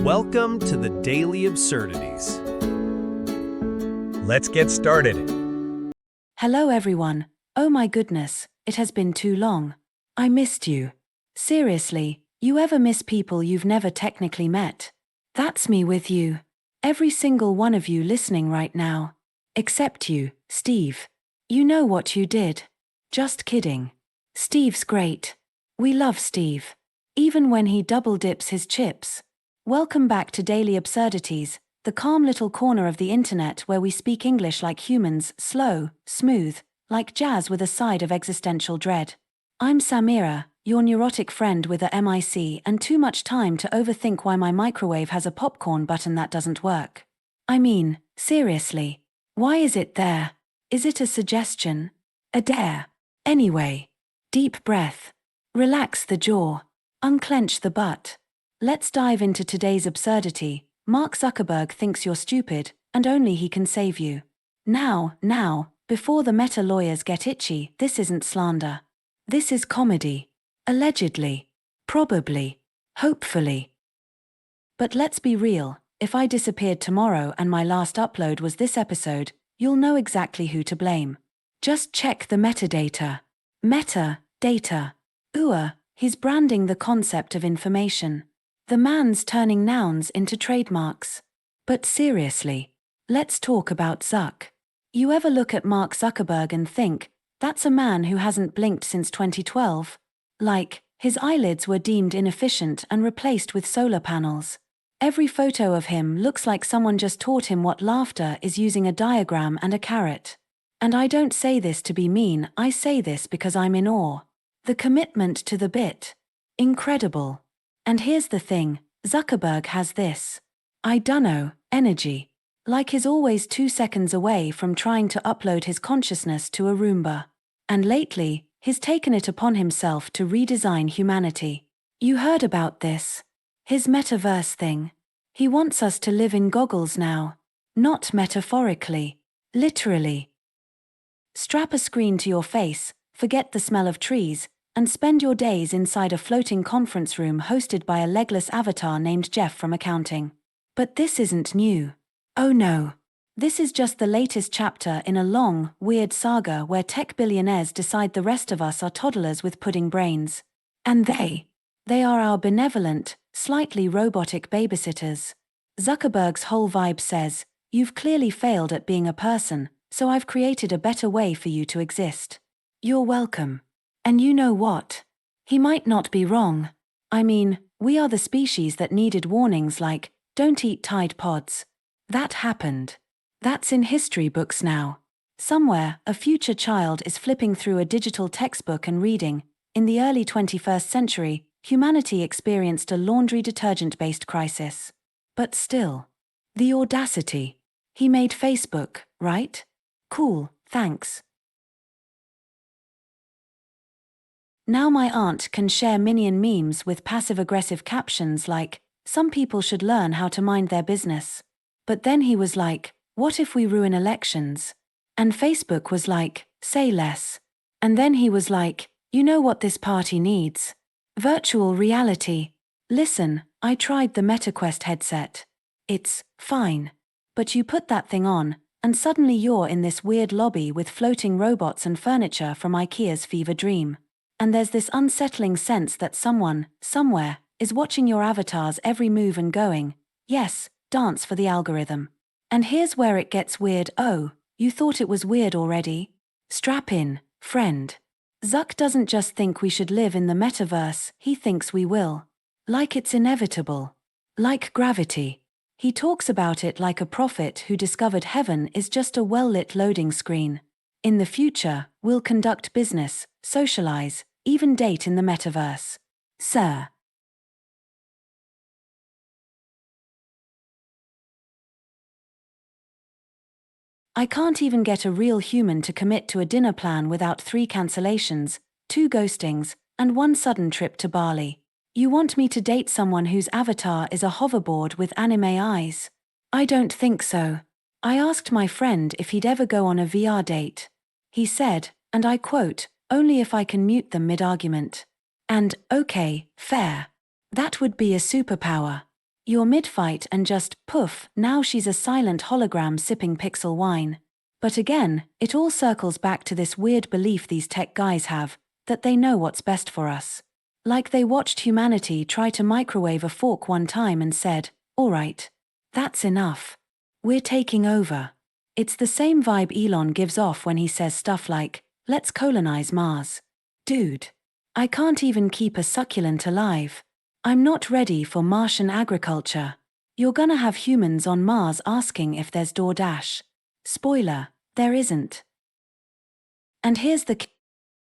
Welcome to the Daily Absurdities. Let's get started. Hello everyone. Oh my goodness, it has been too long. I missed you. Seriously, you ever miss people you've never technically met? That's me with you. Every single one of you listening right now. Except you, Steve. You know what you did. Just kidding. Steve's great. We love Steve. Even when he double dips his chips. Welcome back to Daily Absurdities, the calm little corner of the internet where we speak English like humans, slow, smooth, like jazz with a side of existential dread. I'm Samira, your neurotic friend with a MIC and too much time to overthink why my microwave has a popcorn button that doesn't work. I mean, seriously. Why is it there? Is it a suggestion? A dare? Anyway. Deep breath. Relax the jaw. Unclench the butt. Let's dive into today's absurdity. Mark Zuckerberg thinks you're stupid, and only he can save you. Now, before the meta lawyers get itchy, this isn't slander. This is comedy. Allegedly. Probably. Hopefully. But let's be real, if I disappeared tomorrow and my last upload was this episode, you'll know exactly who to blame. Just check the metadata. Meta-data. He's branding the concept of information. The man's turning nouns into trademarks. But seriously, let's talk about Zuck. You ever look at Mark Zuckerberg and think, that's a man who hasn't blinked since 2012? Like, his eyelids were deemed inefficient and replaced with solar panels. Every photo of him looks like someone just taught him what laughter is using a diagram and a carrot. And I don't say this to be mean, I say this because I'm in awe. The commitment to the bit. Incredible. And here's the thing, Zuckerberg has this. I dunno, energy. Like he's always 2 seconds away from trying to upload his consciousness to a Roomba. And lately, he's taken it upon himself to redesign humanity. You heard about this. His metaverse thing. He wants us to live in goggles now. Not metaphorically. Literally. Strap a screen to your face, forget the smell of trees, and spend your days inside a floating conference room hosted by a legless avatar named Jeff from accounting. But this isn't new. Oh no. This is just the latest chapter in a long, weird saga where tech billionaires decide the rest of us are toddlers with pudding brains. And they are our benevolent, slightly robotic babysitters. Zuckerberg's whole vibe says, you've clearly failed at being a person, so I've created a better way for you to exist. You're welcome. And you know what? He might not be wrong. I mean, we are the species that needed warnings like, don't eat Tide Pods. That happened. That's in history books now. Somewhere, a future child is flipping through a digital textbook and reading, in the early 21st century, humanity experienced a laundry detergent-based crisis. But still. The audacity. He made Facebook, right? Cool, thanks. Now my aunt can share minion memes with passive-aggressive captions like, some people should learn how to mind their business. But then he was like, what if we ruin elections? And Facebook was like, say less. And then he was like, you know what this party needs? Virtual reality. Listen, I tried the MetaQuest headset. It's fine. But you put that thing on, and suddenly you're in this weird lobby with floating robots and furniture from IKEA's fever dream. And there's this unsettling sense that someone, somewhere, is watching your avatar's every move and going, yes, dance for the algorithm. And here's where it gets weird. Oh, you thought it was weird already? Strap in, friend. Zuck doesn't just think we should live in the metaverse, he thinks we will. Like it's inevitable. Like gravity. He talks about it like a prophet who discovered heaven is just a well-lit loading screen. In the future, we'll conduct business, socialize, even date in the metaverse. Sir. I can't even get a real human to commit to a dinner plan without 3 cancellations, 2 ghostings, and 1 sudden trip to Bali. You want me to date someone whose avatar is a hoverboard with anime eyes? I don't think so. I asked my friend if he'd ever go on a VR date. He said, and I quote, only if I can mute them mid-argument. And, okay, fair. That would be a superpower. You're mid-fight and just, poof, now she's a silent hologram sipping pixel wine. But again, it all circles back to this weird belief these tech guys have, that they know what's best for us. Like they watched humanity try to microwave a fork one time and said, all right, that's enough. We're taking over. It's the same vibe Elon gives off when he says stuff like, let's colonize Mars. Dude, I can't even keep a succulent alive. I'm not ready for Martian agriculture. You're gonna have humans on Mars asking if there's DoorDash. Spoiler, there isn't. And here's the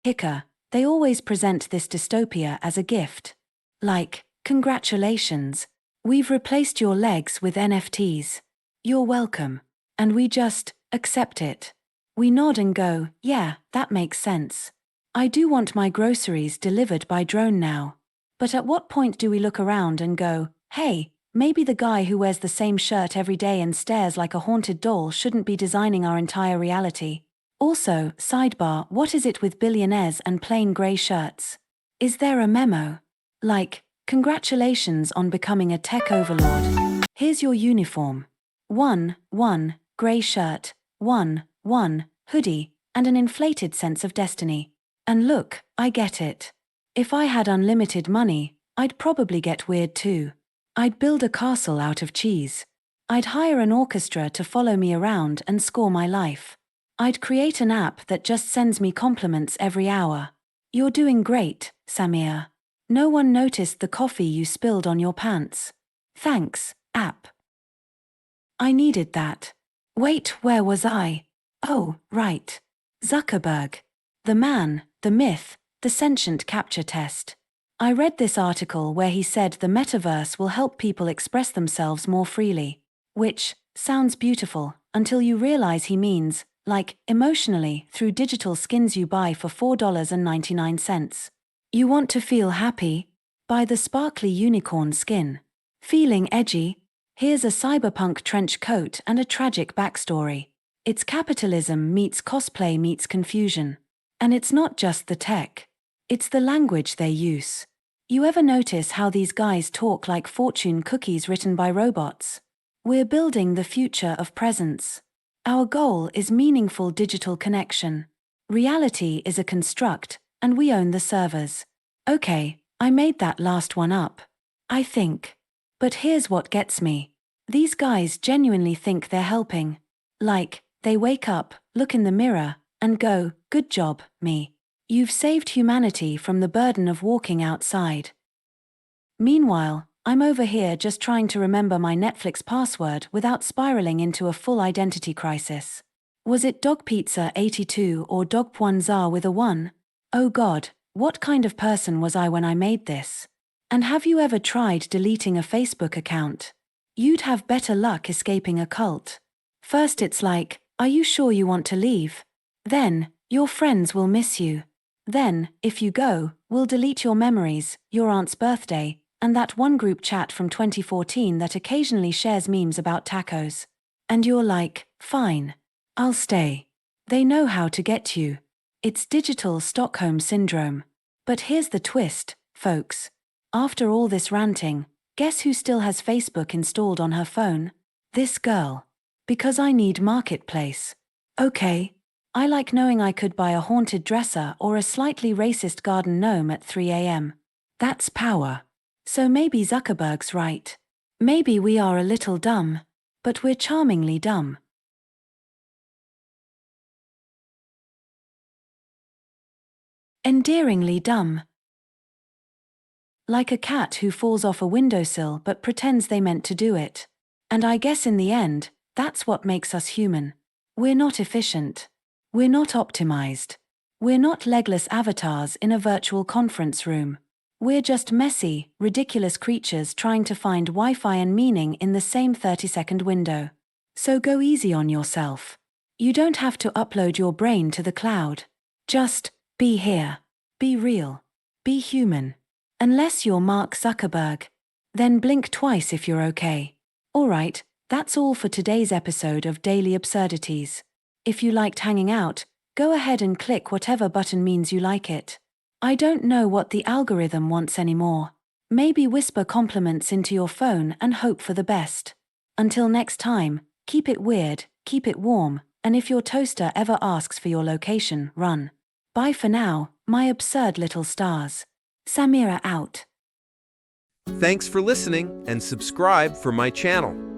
kicker, they always present this dystopia as a gift. Like, congratulations, we've replaced your legs with NFTs. You're welcome. And we just accept it. We nod and go, yeah, that makes sense. I do want my groceries delivered by drone now. But at what point do we look around and go, hey, maybe the guy who wears the same shirt every day and stares like a haunted doll shouldn't be designing our entire reality? Also, sidebar, what is it with billionaires and plain grey shirts? Is there a memo? Like, congratulations on becoming a tech overlord. Here's your uniform. 1, grey shirt, 1, hoodie, and an inflated sense of destiny. And look, I get it. If I had unlimited money, I'd probably get weird too. I'd build a castle out of cheese. I'd hire an orchestra to follow me around and score my life. I'd create an app that just sends me compliments every hour. You're doing great, Samir. No one noticed the coffee you spilled on your pants. Thanks, app. I needed that. Wait, where was I? Oh, right. Zuckerberg. The man, the myth, the sentient capture test. I read this article where he said the metaverse will help people express themselves more freely. Which sounds beautiful, until you realize he means, like, emotionally, through digital skins you buy for $4.99. You want to feel happy? Buy the sparkly unicorn skin. Feeling edgy? Here's a cyberpunk trench coat and a tragic backstory. It's capitalism meets cosplay meets confusion. And it's not just the tech. It's the language they use. You ever notice how these guys talk like fortune cookies written by robots? We're building the future of presence. Our goal is meaningful digital connection. Reality is a construct, and we own the servers. Okay, I made that last one up. I think. But here's what gets me. These guys genuinely think they're helping. Like, they wake up, look in the mirror, and go, good job, me. You've saved humanity from the burden of walking outside. Meanwhile, I'm over here just trying to remember my Netflix password without spiraling into a full identity crisis. Was it dogpizza82 or dogpwanzar with a 1? Oh god, what kind of person was I when I made this? And have you ever tried deleting a Facebook account? You'd have better luck escaping a cult. First it's like, are you sure you want to leave? Then, your friends will miss you. Then, if you go, we'll delete your memories, your aunt's birthday, and that one group chat from 2014 that occasionally shares memes about tacos. And you're like, fine. I'll stay. They know how to get you. It's digital Stockholm syndrome. But here's the twist, folks. After all this ranting, guess who still has Facebook installed on her phone? This girl. Because I need Marketplace. Okay. I like knowing I could buy a haunted dresser or a slightly racist garden gnome at 3 a.m. That's power. So maybe Zuckerberg's right. Maybe we are a little dumb. But we're charmingly dumb. Endearingly dumb. Like a cat who falls off a windowsill but pretends they meant to do it. And I guess in the end, that's what makes us human. We're not efficient. We're not optimized. We're not legless avatars in a virtual conference room. We're just messy, ridiculous creatures trying to find Wi-Fi and meaning in the same 30-second window. So go easy on yourself. You don't have to upload your brain to the cloud. Just be here. Be real. Be human. Unless you're Mark Zuckerberg. Then blink twice if you're okay. Alright, that's all for today's episode of Daily Absurdities. If you liked hanging out, go ahead and click whatever button means you like it. I don't know what the algorithm wants anymore. Maybe whisper compliments into your phone and hope for the best. Until next time, keep it weird, keep it warm, and if your toaster ever asks for your location, run. Bye for now, my absurd little stars. Samira out. Thanks for listening and subscribe for my channel.